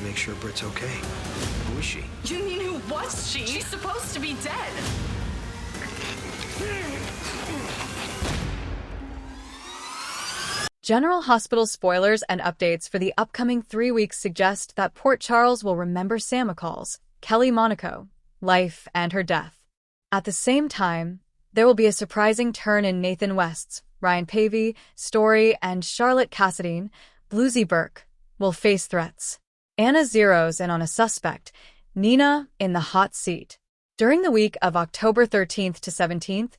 to make sure Britt's okay. Who is she? You mean who was she? She's supposed to be dead. General Hospital spoilers and updates for the upcoming 3 weeks suggest that Port Charles will remember Sam McCall's, Kelly Monaco, life and her death. At the same time, there will be a surprising turn in Nathan West's, Ryan Pavey, story, and Charlotte Cassadine, Bluesy Burke, will face threats. Anna zeroes in on a suspect, Nina in the hot seat. During the week of October 13th to 17th,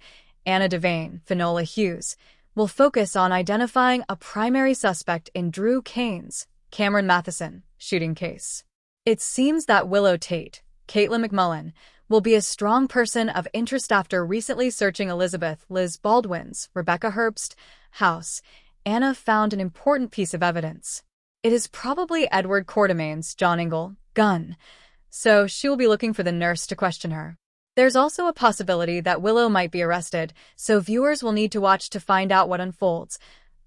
Anna Devane, Finola Hughes, will focus on identifying a primary suspect in Drew Kane's, Cameron Matheson, shooting case. It seems that Willow Tate, Caitlin McMullen, will be a strong person of interest after recently searching Elizabeth Liz Baldwin's, Rebecca Herbst, house. Anna found an important piece of evidence. It is probably Edward Quartermain's, John Ingle, gun, so she will be looking for the nurse to question her. There's also a possibility that Willow might be arrested, so viewers will need to watch to find out what unfolds.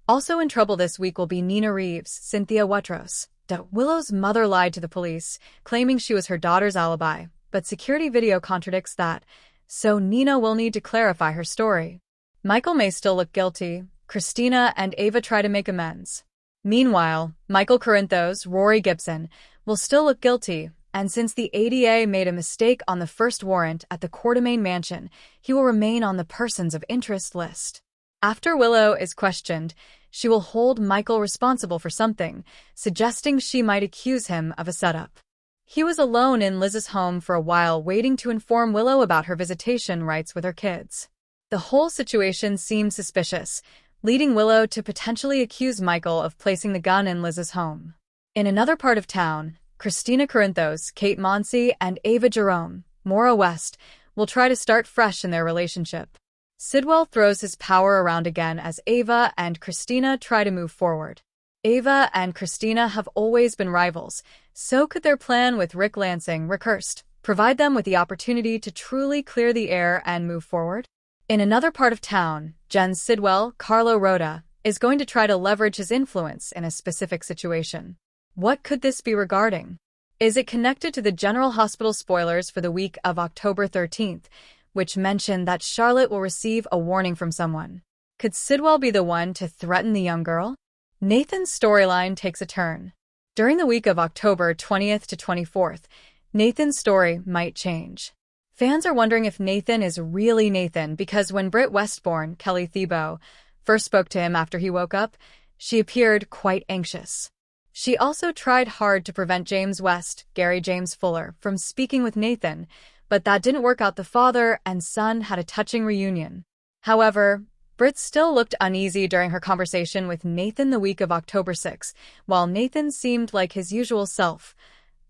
Also in trouble this week will be Nina Reeves, Cynthia Watros. Willow's mother lied to the police, claiming she was her daughter's alibi, but security video contradicts that, so Nina will need to clarify her story. Michael may still look guilty. Christina and Ava try to make amends. Meanwhile, Michael Corinthos, Rory Gibson, will still look guilty, and since the ADA made a mistake on the first warrant at the Quartermain mansion, he will remain on the persons of interest list. After Willow is questioned, she will hold Michael responsible for something, suggesting she might accuse him of a setup. He was alone in Liz's home for a while, waiting to inform Willow about her visitation rights with her kids. The whole situation seemed suspicious, leading Willow to potentially accuse Michael of placing the gun in Liz's home. In another part of town, Christina Corinthos, Kate Monsey, and Ava Jerome, Maura West, will try to start fresh in their relationship. Sidwell throws his power around again as Ava and Christina try to move forward. Ava and Christina have always been rivals, so could their plan with Rick Lansing, Rickhurst, provide them with the opportunity to truly clear the air and move forward? In another part of town, Jen Sidwell, Carlo Rhoda, is going to try to leverage his influence in a specific situation. What could this be regarding? Is it connected to the General Hospital spoilers for the week of October 13th, which mentioned that Charlotte will receive a warning from someone? Could Sidwell be the one to threaten the young girl? Nathan's storyline takes a turn. During the week of October 20th to 24th, Nathan's story might change. Fans are wondering if Nathan is really Nathan because when Britt Westbourne, Kelly Thiebaud, first spoke to him after he woke up, she appeared quite anxious. She also tried hard to prevent James West, Gary James Fuller, from speaking with Nathan, but that didn't work out. The father and son had a touching reunion. However, Britt still looked uneasy during her conversation with Nathan the week of October 6, while Nathan seemed like his usual self.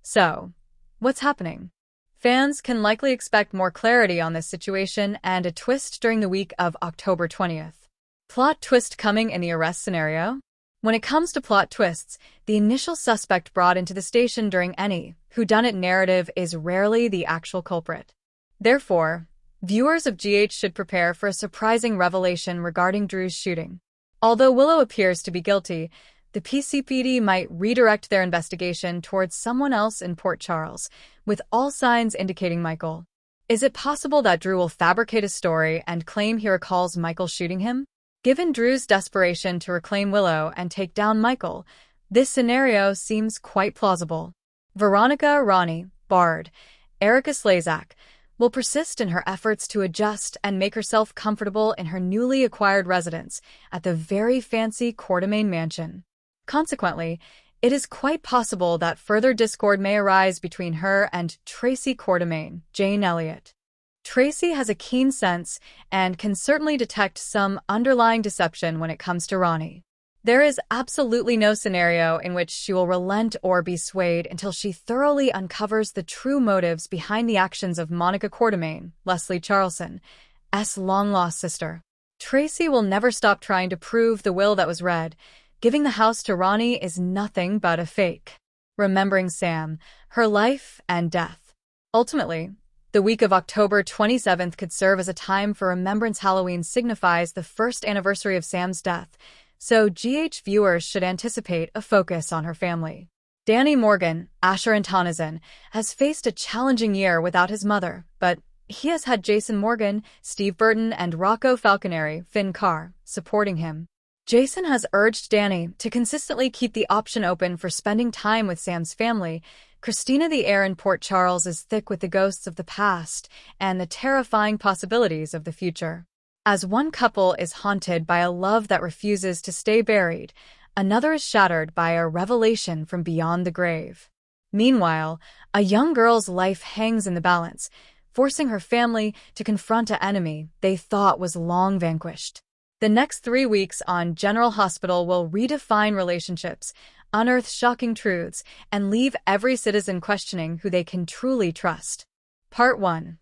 So, what's happening? Fans can likely expect more clarity on this situation and a twist during the week of October 20th. Plot twist coming in the arrest scenario? When it comes to plot twists, the initial suspect brought into the station during any whodunit narrative is rarely the actual culprit. Therefore, viewers of GH should prepare for a surprising revelation regarding Drew's shooting. Although Willow appears to be guilty, the PCPD might redirect their investigation towards someone else in Port Charles, with all signs indicating Michael. Is it possible that Drew will fabricate a story and claim he recalls Michael shooting him? Given Drew's desperation to reclaim Willow and take down Michael, this scenario seems quite plausible. Veronica Ronnie, Bard, Erica Slazak, will persist in her efforts to adjust and make herself comfortable in her newly acquired residence at the very fancy Quartermain mansion. Consequently, it is quite possible that further discord may arise between her and Tracy Quartermain, Jane Elliott. Tracy has a keen sense and can certainly detect some underlying deception when it comes to Ronnie. There is absolutely no scenario in which she will relent or be swayed until she thoroughly uncovers the true motives behind the actions of Monica Quartermain, Leslie Charleson's long-lost sister. Tracy will never stop trying to prove the will that was read. Giving the house to Ronnie is nothing but a fake. Remembering Sam, her life and death. Ultimately, the week of October 27th could serve as a time for Remembrance. Halloween signifies the first anniversary of Sam's death, so GH viewers should anticipate a focus on her family. Danny Morgan, Asher Antonizin, has faced a challenging year without his mother, but he has had Jason Morgan, Steve Burton, and Rocco Falconeri, Finn Carr, supporting him. Jason has urged Danny to consistently keep the option open for spending time with Sam's family. Christina, the air in Port Charles, is thick with the ghosts of the past and the terrifying possibilities of the future. As one couple is haunted by a love that refuses to stay buried, another is shattered by a revelation from beyond the grave. Meanwhile, a young girl's life hangs in the balance, forcing her family to confront an enemy they thought was long vanquished. The next 3 weeks on General Hospital will redefine relationships, unearth shocking truths, and leave every citizen questioning who they can truly trust. Part 1.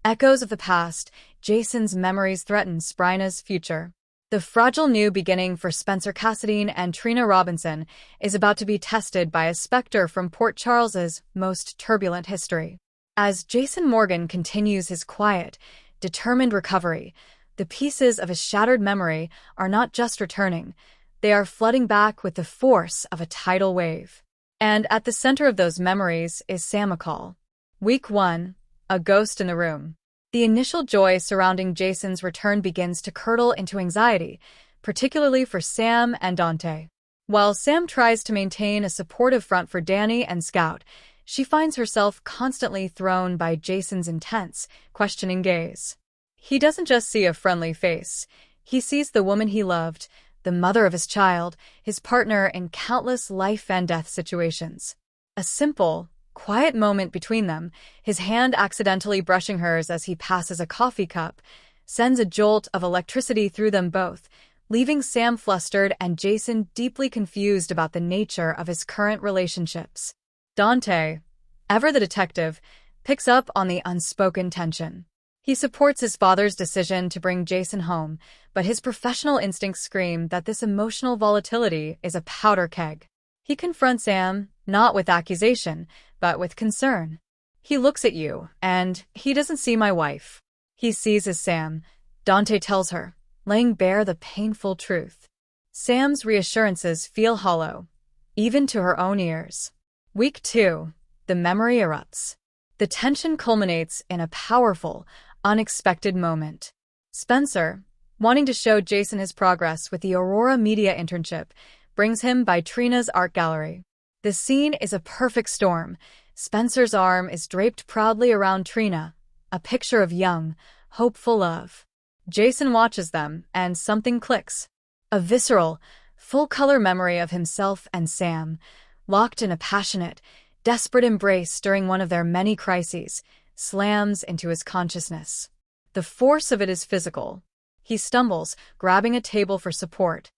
Echoes of the Past. Jason's memories threaten Spryna's future. The fragile new beginning for Spencer Cassadine and Trina Robinson is about to be tested by a specter from Port Charles's most turbulent history. As Jason Morgan continues his quiet, determined recovery, the pieces of his shattered memory are not just returning, they are flooding back with the force of a tidal wave. And at the center of those memories is Sam McCall. Week 1. A ghost in the room. The initial joy surrounding Jason's return begins to curdle into anxiety, particularly for Sam and Dante. While Sam tries to maintain a supportive front for Danny and Scout, she finds herself constantly thrown by Jason's intense, questioning gaze. He doesn't just see a friendly face. He sees the woman he loved, the mother of his child, his partner in countless life and death situations. A simple, quiet moment between them, his hand accidentally brushing hers as he passes a coffee cup, sends a jolt of electricity through them both, leaving Sam flustered and Jason deeply confused about the nature of his current relationships. Dante, ever the detective, picks up on the unspoken tension. He supports his father's decision to bring Jason home, but his professional instincts scream that this emotional volatility is a powder keg. He confronts Sam, not with accusation, but with concern. He looks at you, and he doesn't see my wife. He sees as Sam, Dante tells her, laying bare the painful truth. Sam's reassurances feel hollow, even to her own ears. Week 2. The memory erupts. The tension culminates in a powerful, unexpected moment. Spencer, wanting to show Jason his progress with the Aurora Media internship, brings him by Trina's art gallery. The scene is a perfect storm. Spencer's arm is draped proudly around Trina, a picture of young, hopeful love. Jason watches them, and something clicks. A visceral, full-color memory of himself and Sam, locked in a passionate, desperate embrace during one of their many crises, slams into his consciousness. The force of it is physical. He stumbles, grabbing a table for support.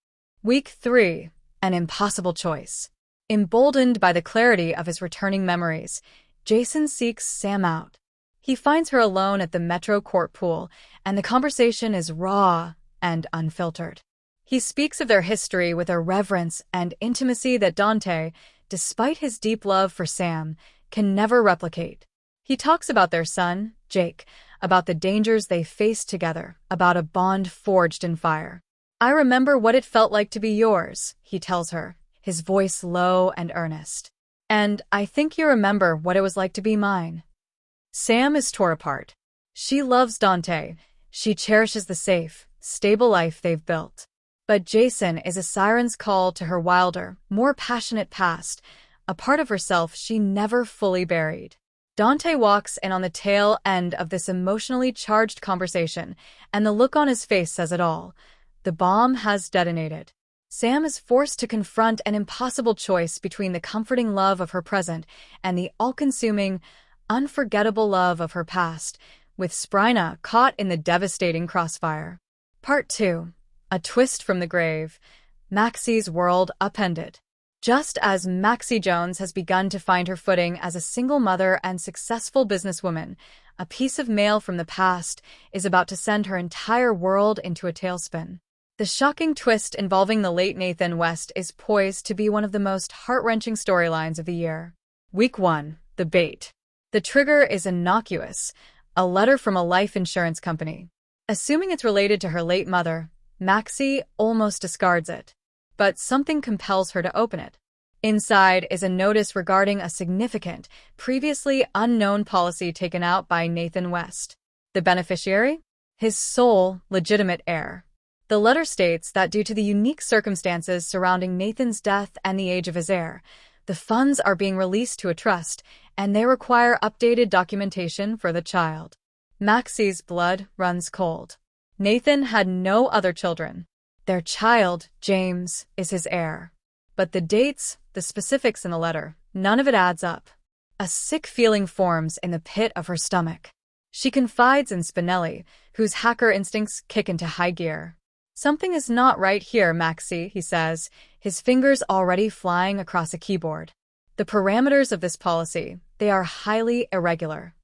Week 3. An impossible choice. Emboldened by the clarity of his returning memories, Jason seeks Sam out. He finds her alone at the Metro Court pool, and the conversation is raw and unfiltered. He speaks of their history with a reverence and intimacy that Dante, despite his deep love for Sam, can never replicate. He talks about their son, Jake, about the dangers they faced together, about a bond forged in fire. "I remember what it felt like to be yours," he tells her, his voice low and earnest. "And I think you remember what it was like to be mine." Sam is torn apart. She loves Dante. She cherishes the safe, stable life they've built. But Jason is a siren's call to her wilder, more passionate past, a part of herself she never fully buried. Dante walks in on the tail end of this emotionally charged conversation, and the look on his face says it all. The bomb has detonated. Sam is forced to confront an impossible choice between the comforting love of her present and the all-consuming, unforgettable love of her past, with Spryna caught in the devastating crossfire. Part 2. A twist from the grave. Maxie's world upended. Just as Maxie Jones has begun to find her footing as a single mother and successful businesswoman, a piece of mail from the past is about to send her entire world into a tailspin. The shocking twist involving the late Nathan West is poised to be one of the most heart-wrenching storylines of the year. Week 1. The bait. The trigger is innocuous, a letter from a life insurance company. Assuming it's related to her late mother, Maxie almost discards it. But something compels her to open it. Inside is a notice regarding a significant, previously unknown policy taken out by Nathan West. The beneficiary? His sole, legitimate heir. The letter states that due to the unique circumstances surrounding Nathan's death and the age of his heir, the funds are being released to a trust, and they require updated documentation for the child. Maxie's blood runs cold. Nathan had no other children. Their child, James, is his heir. But the dates, the specifics in the letter, none of it adds up. A sick feeling forms in the pit of her stomach. She confides in Spinelli, whose hacker instincts kick into high gear. "Something is not right here, Maxie," he says, his fingers already flying across a keyboard. The parameters of this policy, they are highly irregular.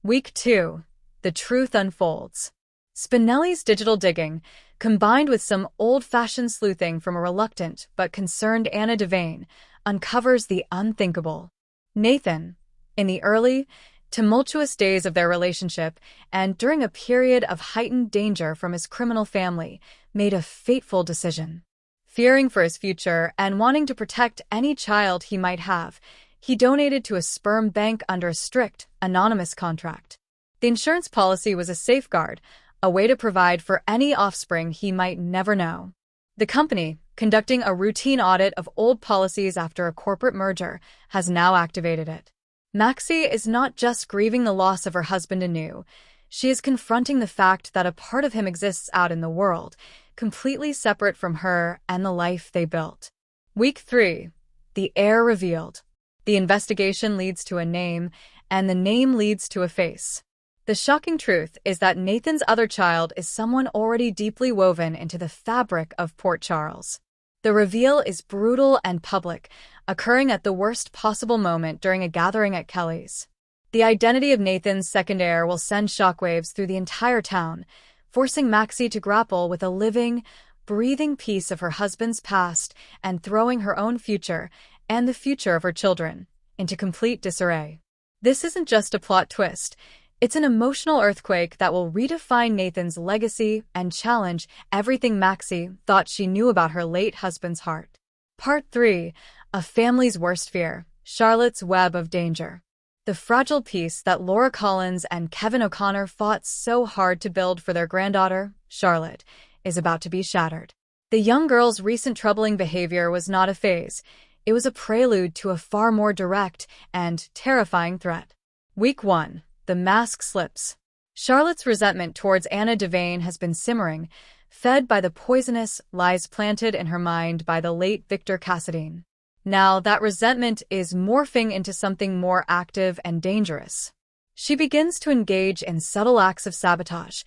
Week 2. The truth unfolds. Spinelli's digital digging, combined with some old-fashioned sleuthing from a reluctant but concerned Anna Devane, uncovers the unthinkable. Nathan, in the early, tumultuous days of their relationship and during a period of heightened danger from his criminal family, made a fateful decision. Fearing for his future and wanting to protect any child he might have, he donated to a sperm bank under a strict, anonymous contract. The insurance policy was a safeguard, a way to provide for any offspring he might never know. The company, conducting a routine audit of old policies after a corporate merger, has now activated it. Maxie is not just grieving the loss of her husband anew, she is confronting the fact that a part of him exists out in the world, completely separate from her and the life they built. Week 3. The heir revealed. The investigation leads to a name, and the name leads to a face. The shocking truth is that Nathan's other child is someone already deeply woven into the fabric of Port Charles. The reveal is brutal and public, occurring at the worst possible moment during a gathering at Kelly's. The identity of Nathan's second heir will send shockwaves through the entire town, forcing Maxie to grapple with a living, breathing piece of her husband's past and throwing her own future, and the future of her children, into complete disarray. This isn't just a plot twist. It's an emotional earthquake that will redefine Nathan's legacy and challenge everything Maxie thought she knew about her late husband's heart. Part 3. A family's worst fear, Charlotte's web of danger. The fragile peace that Laura Collins and Kevin O'Connor fought so hard to build for their granddaughter, Charlotte, is about to be shattered. The young girl's recent troubling behavior was not a phase. It was a prelude to a far more direct and terrifying threat. Week 1. The mask slips. Charlotte's resentment towards Anna Devane has been simmering, fed by the poisonous lies planted in her mind by the late Victor Cassadine. Now that resentment is morphing into something more active and dangerous. She begins to engage in subtle acts of sabotage,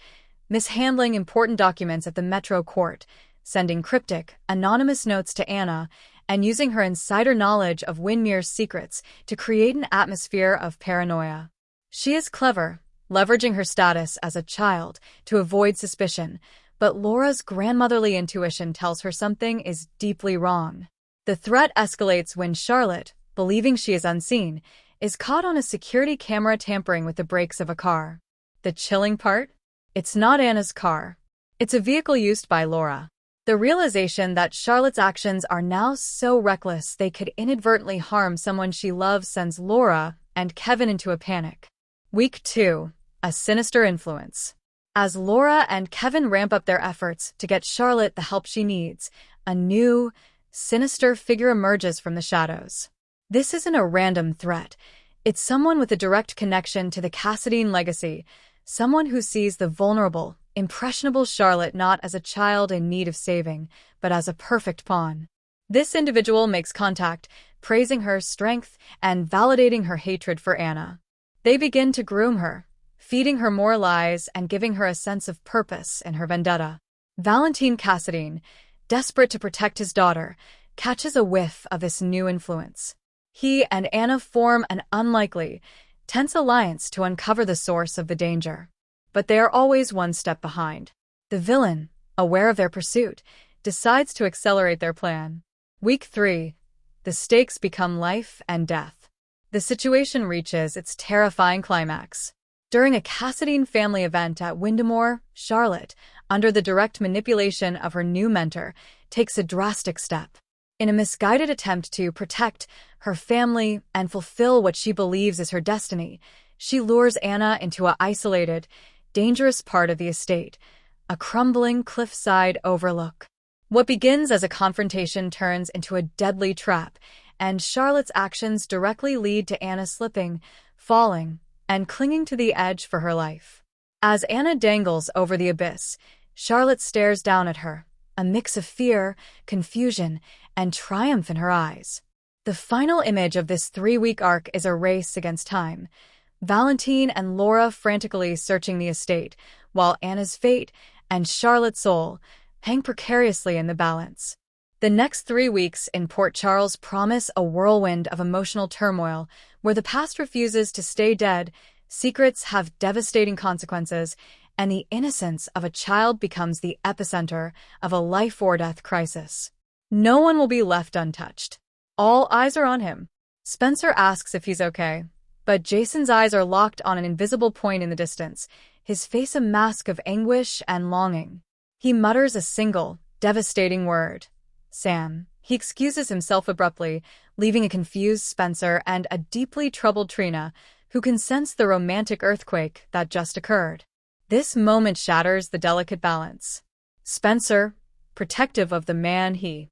mishandling important documents at the Metro Court, sending cryptic, anonymous notes to Anna, and using her insider knowledge of Winmere's secrets to create an atmosphere of paranoia. She is clever, leveraging her status as a child to avoid suspicion, but Laura's grandmotherly intuition tells her something is deeply wrong. The threat escalates when Charlotte, believing she is unseen, is caught on a security camera tampering with the brakes of a car. The chilling part? It's not Anna's car. It's a vehicle used by Laura. The realization that Charlotte's actions are now so reckless they could inadvertently harm someone she loves sends Laura and Kevin into a panic. Week 2. A sinister influence. As Laura and Kevin ramp up their efforts to get Charlotte the help she needs, a new, sinister figure emerges from the shadows. This isn't a random threat. It's someone with a direct connection to the Cassadine legacy, someone who sees the vulnerable, impressionable Charlotte not as a child in need of saving, but as a perfect pawn. This individual makes contact, praising her strength and validating her hatred for Anna. They begin to groom her, feeding her more lies and giving her a sense of purpose in her vendetta. Valentine Cassadine, desperate to protect his daughter, catches a whiff of this new influence. He and Anna form an unlikely, tense alliance to uncover the source of the danger. But they are always one step behind. The villain, aware of their pursuit, decides to accelerate their plan. Week 3. The stakes become life and death. The situation reaches its terrifying climax. During a Cassadine family event at Windemore, Charlotte, under the direct manipulation of her new mentor, takes a drastic step. In a misguided attempt to protect her family and fulfill what she believes is her destiny, she lures Anna into an isolated, dangerous part of the estate, a crumbling cliffside overlook. What begins as a confrontation turns into a deadly trap, and Charlotte's actions directly lead to Anna slipping, falling, and clinging to the edge for her life. As Anna dangles over the abyss, Charlotte stares down at her, a mix of fear, confusion, and triumph in her eyes. The final image of this 3-week arc is a race against time, Valentine and Laura frantically searching the estate, while Anna's fate and Charlotte's soul hang precariously in the balance. The next 3 weeks in Port Charles promise a whirlwind of emotional turmoil where the past refuses to stay dead, secrets have devastating consequences, and the innocence of a child becomes the epicenter of a life-or-death crisis. No one will be left untouched. All eyes are on him. Spencer asks if he's okay, but Jason's eyes are locked on an invisible point in the distance, his face a mask of anguish and longing. He mutters a single, devastating word. Sam. He excuses himself abruptly, leaving a confused Spencer and a deeply troubled Trina, who can sense the romantic earthquake that just occurred. This moment shatters the delicate balance. Spencer, protective of the man he